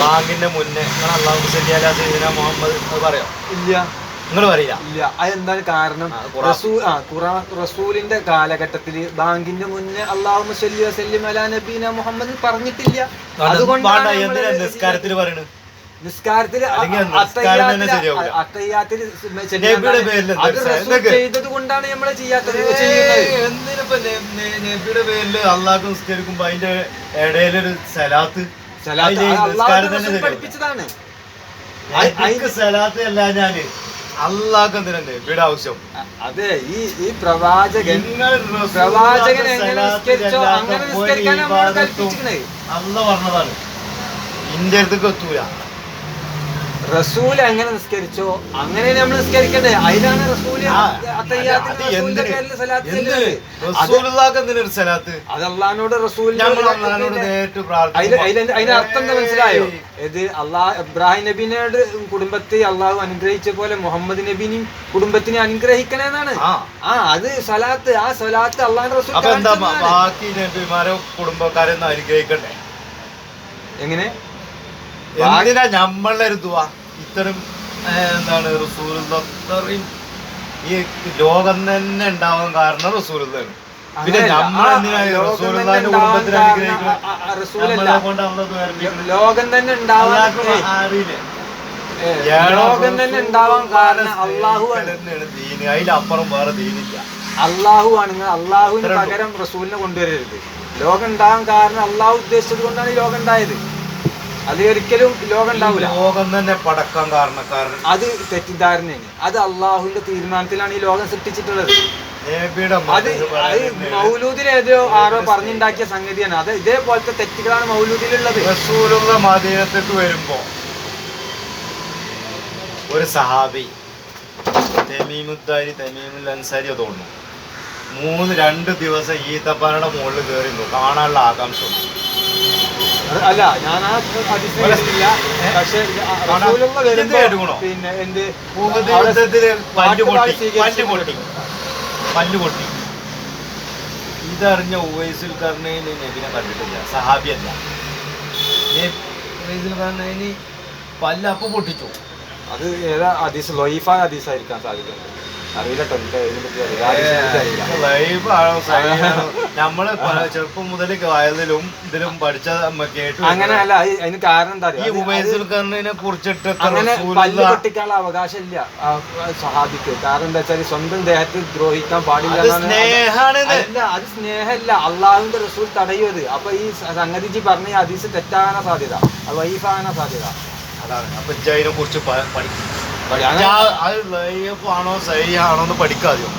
ബാങ്കിന്റെ മുന്നേ നിങ്ങൾ അല്ലാഹു സല്ലി അലാ സയ്യിദിനാ മുഹമ്മദ് അത് പറയോ? ഇല്ല. നിങ്ങൾ പറയില്ല? ഇല്ല. അതെന്താണ് കാരണം? റസൂലിന്റെ കാലഘട്ടത്തില് ബാങ്കിന്റെ മുന്നേ അല്ലാഹുമ്മ സല്ലി വസല്ലിം അലാ നബീന മുഹമ്മദ് പറഞ്ഞിട്ടില്ല. അതുകൊണ്ടാണ് നിസ്കാരത്തിൽ പറയുന്നത്. നിസ്കാരത്തില് ചെയ്തത് കൊണ്ടാണ് നമ്മള് ചെയ്യാത്തത്. എന്തിനിപ്പോ നബിയുടെ പേരില് അള്ളാഹ് നിസ്കരിക്കുമ്പോ അതിന്റെ ഇടയിലൊരു സലാത്ത് പഠിപ്പിച്ചതാണ്. സലാത്ത് അല്ല ഞാന് അള്ളാഹ് എന്തിനാ നബിയുടെ ആവശ്യം? അതെ, ഈ പ്രവാചകൻ എങ്ങനെ നിസ്കരിച്ചോ അങ്ങനെ നിസ്കരിക്കാൻ നമ്മളോട് കൽപ്പിച്ചിരിക്കണേ. അള്ളാഹ് പറഞ്ഞതാണ് ഇന്റെ അടുത്തേക്ക് എത്തൂല. റസൂൽ എങ്ങനെ നിസ്കരിച്ചോ അങ്ങനെ നമ്മൾ നിസ്കരിക്കണ്ടേ. അതിനാണ് റസൂല് അത് അള്ളാഹിനോട് അതിന്റെ അർത്ഥം എന്താ മനസ്സിലായോ? ഇത് ഇബ്രാഹിം നബിനോട് കുടുംബത്തെ അള്ളാഹു അനുഗ്രഹിച്ച പോലെ മുഹമ്മദ് നബിനെയും കുടുംബത്തിനെ അനുഗ്രഹിക്കണേന്നാണ്. അത് സലാത്ത്. ആ സലാത്ത് അള്ളാഹിന്റെ റസൂൽ ബാക്കി നബിമാരെ കുടുംബക്കാരെ അനുഗ്രഹിക്കണ്ടേ? എങ്ങനെ എന്തിനാ നമ്മളുടെ ഒരു ദുആ ഇത്തരം എന്താണ് റസൂലുള്ളാഹിയും ഈ ലോകം തന്നെ ഉണ്ടാവാൻ കാരണം റസൂലുള്ളാഹിയാണ്. പിന്നെ നമ്മളെന്തിനാ റസൂലുള്ളാഹിന്റെ കുടുംബത്തിന് ലോകം തന്നെ ഉണ്ടാവാൻ കാരണം അള്ളാഹു ആണ്. അതിലപ്പുറം വേറെ ദീനില്ല. അള്ളാഹു ആണ്. അള്ളാഹുവിന് പകരം റസൂലിനെ കൊണ്ടുവരരുത്. ലോകം ഉണ്ടാവാൻ കാരണം അള്ളാഹു ഉദ്ദേശിച്ചത് കൊണ്ടാണ് ഈ ലോകം ഉണ്ടായത്. അത് ഒരിക്കലും ലോകം ഉണ്ടാവില്ല. ലോകം തന്നെ പടക്കാൻ കാരണക്കാരൻ അത് തെറ്റിദ്ധാരണയാണ്. അത് അള്ളാഹുവിന്റെ തീരുമാനത്തിലാണ് ഈ ലോകം സൃഷ്ടിച്ചിട്ടുള്ളത്. അത് മൗലൂദിൽ ഏതോ ആരോ പറഞ്ഞുണ്ടാക്കിയ സംഗതിയാണ്. അത് ഇതേപോലത്തെ തെറ്റുകളാണ് മൗലൂദിലുള്ളത്. റസൂലുള്ള മദീനത്തേക്ക് വരുമ്പോ ഒരു സഹാബി തമീമുൽ അൻസാരി തോന്നുന്നു 2 ദിവസം ഈത്തപ്പനയുടെ മുകളിൽ കയറി കാണാനുള്ള ആകാംക്ഷ ഉണ്ട്. അല്ല, ഞാൻ ആ അതിശയില്ല. പക്ഷെ പിന്നെ എന്ത് പല്ലുപൊട്ടി ഇതറിഞ്ഞ ഉവൈസുൽ ഖർനൈനി നബിനെ കണ്ടിട്ടില്ല. സഹാബിയല്ല. ഉവൈസുൽ ഖർനൈനി പല്ല് അപ്പൊ പൊട്ടിച്ചു. അത് ഏതാ ഹദീസ്? ലൈഫായ ഹദീസായിരിക്കാൻ സാധ്യതയുണ്ട്. അറിയില്ല. നമ്മള് ചെറുപ്പം മുതൽ വായതിലും ഇതിലും പഠിച്ച കേട്ടു. അങ്ങനെയല്ല. അതിന് കാരണം എന്താ അറിയാം? ഈ ഉവൈസുൽ ഖർനൈനെ കുറിച്ചിട്ട് അങ്ങനെ പല്ല് പൊട്ടിക്കാനുള്ള അവകാശം ഇല്ല സഹാബിക്ക്. കാരണം എന്താ വെച്ചാൽ സ്വന്തം ദേഹത്ത് ദ്രോഹിക്കാൻ പാടില്ല. അല്ല, അത് സ്നേഹമല്ല. അള്ളാഹുവിന്റെ റസൂൽ തടയുന്നത്. അപ്പൊ ഈ സംഗതി പറഞ്ഞ ഹദീസ് തെറ്റാകാനാ സാധ്യത, വൈഫാകാനാ സാധ്യത. അതാണ്. അപ്പൊ ഇതിനെ കുറിച്ച് പഠിക്കും. അത് ലൈഫാണോ സഹിയാണോ എന്ന് പഠിക്കാതെയോ?